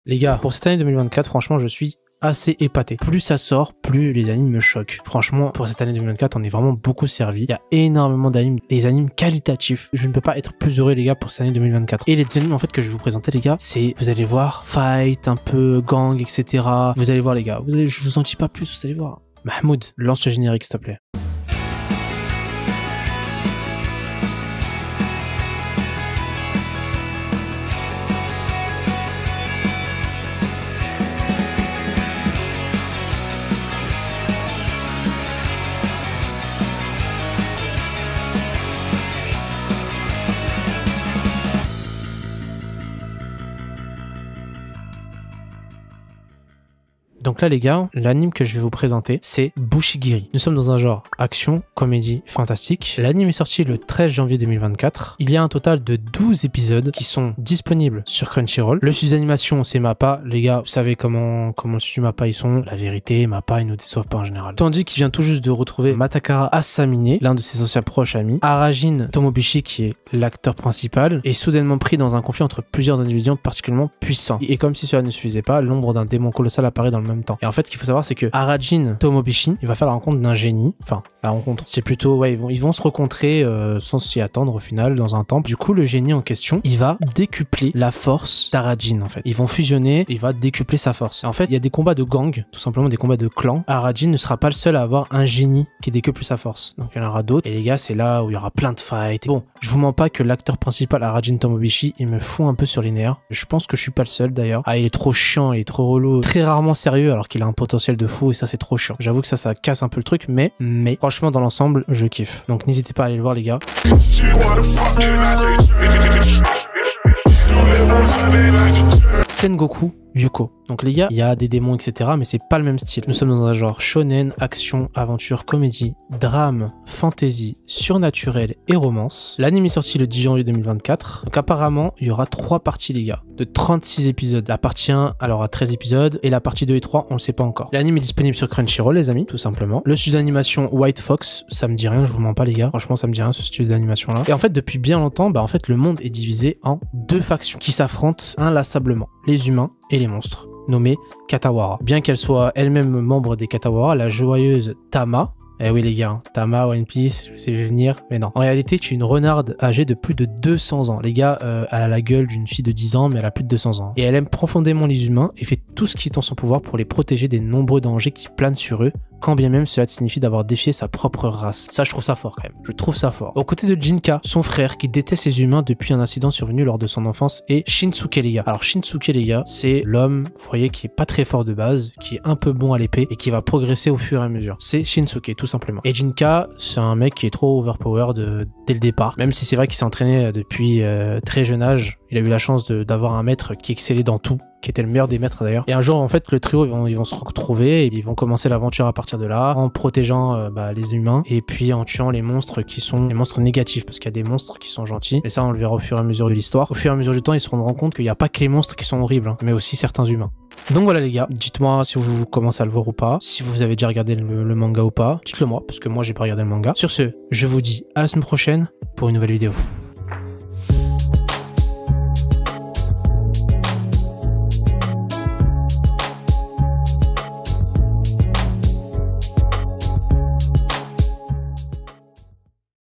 Les gars, pour cette année 2024, franchement, je suis assez épaté. Plus ça sort, plus les animes me choquent. Franchement, pour cette année 2024, on est vraiment beaucoup servi. Il y a énormément d'animes, des animes qualitatifs. Je ne peux pas être plus heureux, les gars, pour cette année 2024. Et les animes, en fait, que je vais vous présenter, les gars, c'est, vous allez voir, fight, un peu gang, etc. Vous allez voir, les gars. Je vous en dis pas plus, vous allez voir. Mahmoud, lance le générique, s'il te plaît. Donc là les gars, l'anime que je vais vous présenter, c'est Bushigiri. Nous sommes dans un genre action, comédie, fantastique. L'anime est sorti le 13 janvier 2024. Il y a un total de 12 épisodes qui sont disponibles sur Crunchyroll. Le studio d'animation, c'est Mappa. Les gars, vous savez comment le studio Mappa ils sont. La vérité, Mappa, ils nous déçoivent pas en général. Tandis qu'il vient tout juste de retrouver Matakara Asamine, l'un de ses anciens proches amis. Arajin Tomobishi, qui est l'acteur principal, est soudainement pris dans un conflit entre plusieurs individus particulièrement puissants. Et comme si cela ne suffisait pas, l'ombre d'un démon colossal apparaît dans le même temps. Et en fait, ce qu'il faut savoir, c'est que Arajin Tomobishi, il va faire la rencontre d'un génie. Enfin, la rencontre, c'est plutôt, ouais, ils vont se rencontrer sans s'y attendre au final dans un temple. Du coup, le génie en question, il va décupler la force d'Arajin, en fait. Ils vont fusionner, il va décupler sa force. Et en fait, il y a des combats de gang, tout simplement des combats de clans. Arajin ne sera pas le seul à avoir un génie qui décuple sa force. Donc, il y en aura d'autres. Et les gars, c'est là où il y aura plein de fights. Bon, je vous mens pas que l'acteur principal, Arajin Tomobishi, il me fout un peu sur les nerfs. Je pense que je suis pas le seul d'ailleurs. Ah, il est trop chiant, il est trop relou, très rarement sérieux alors qu'il a un potentiel de fou et ça c'est trop chiant. J'avoue que ça casse un peu le truc, mais franchement dans l'ensemble, je kiffe. Donc n'hésitez pas à aller le voir les gars. Sengoku Yuko. Donc les gars, il y a des démons, etc. Mais c'est pas le même style. Nous sommes dans un genre shonen, action, aventure, comédie, drame, fantasy, surnaturel et romance. L'anime est sorti le 10 janvier 2024. Donc apparemment, il y aura 3 parties les gars, de 36 épisodes. La partie 1, alors à 13 épisodes, et la partie 2 et 3, on le sait pas encore. L'anime est disponible sur Crunchyroll les amis, tout simplement. Le studio d'animation White Fox, ça me dit rien, je vous mens pas les gars. Franchement, ça me dit rien ce studio d'animation là. Et en fait, depuis bien longtemps, en fait, le monde est divisé en 2 factions qui s'affrontent inlassablement. Les humains et les monstres, nommée Katawara. Bien qu'elle soit elle-même membre des Katawara, la joyeuse Tama, eh oui les gars, Tama, One Piece, je sais venir, mais non. En réalité, tu es une renarde âgée de plus de 200 ans. Les gars, elle a la gueule d'une fille de 10 ans, mais elle a plus de 200 ans. Et elle aime profondément les humains et fait tout ce qui est en son pouvoir pour les protéger des nombreux dangers qui planent sur eux, quand bien même cela signifie d'avoir défié sa propre race. Ça, je trouve ça fort quand même. Je trouve ça fort. Aux côtés de Jinka, son frère, qui déteste les humains depuis un incident survenu lors de son enfance, et Shinsuke les gars. Alors Shinsuke les gars, c'est l'homme, vous voyez, qui est pas très fort de base, qui est un peu bon à l'épée, et qui va progresser au fur et à mesure. C'est Shinsuke, tout simplement. Et Jinka, c'est un mec qui est trop overpowered dès le départ. Même si c'est vrai qu'il s'est entraîné depuis très jeune âge, il a eu la chance d'avoir un maître qui excellait dans tout, qui était le meilleur des maîtres d'ailleurs. Et un jour, en fait, le trio, ils vont se retrouver et ils vont commencer l'aventure à partir de là, en protégeant les humains et puis en tuant les monstres qui sont les monstres négatifs, parce qu'il y a des monstres qui sont gentils. Et ça, on le verra au fur et à mesure de l'histoire. Au fur et à mesure du temps, ils se rendront compte qu'il n'y a pas que les monstres qui sont horribles, mais aussi certains humains. Donc voilà les gars, dites-moi si vous commencez à le voir ou pas, si vous avez déjà regardé le manga ou pas, dites-le moi, parce que moi j'ai pas regardé le manga. Sur ce, je vous dis à la semaine prochaine pour une nouvelle vidéo.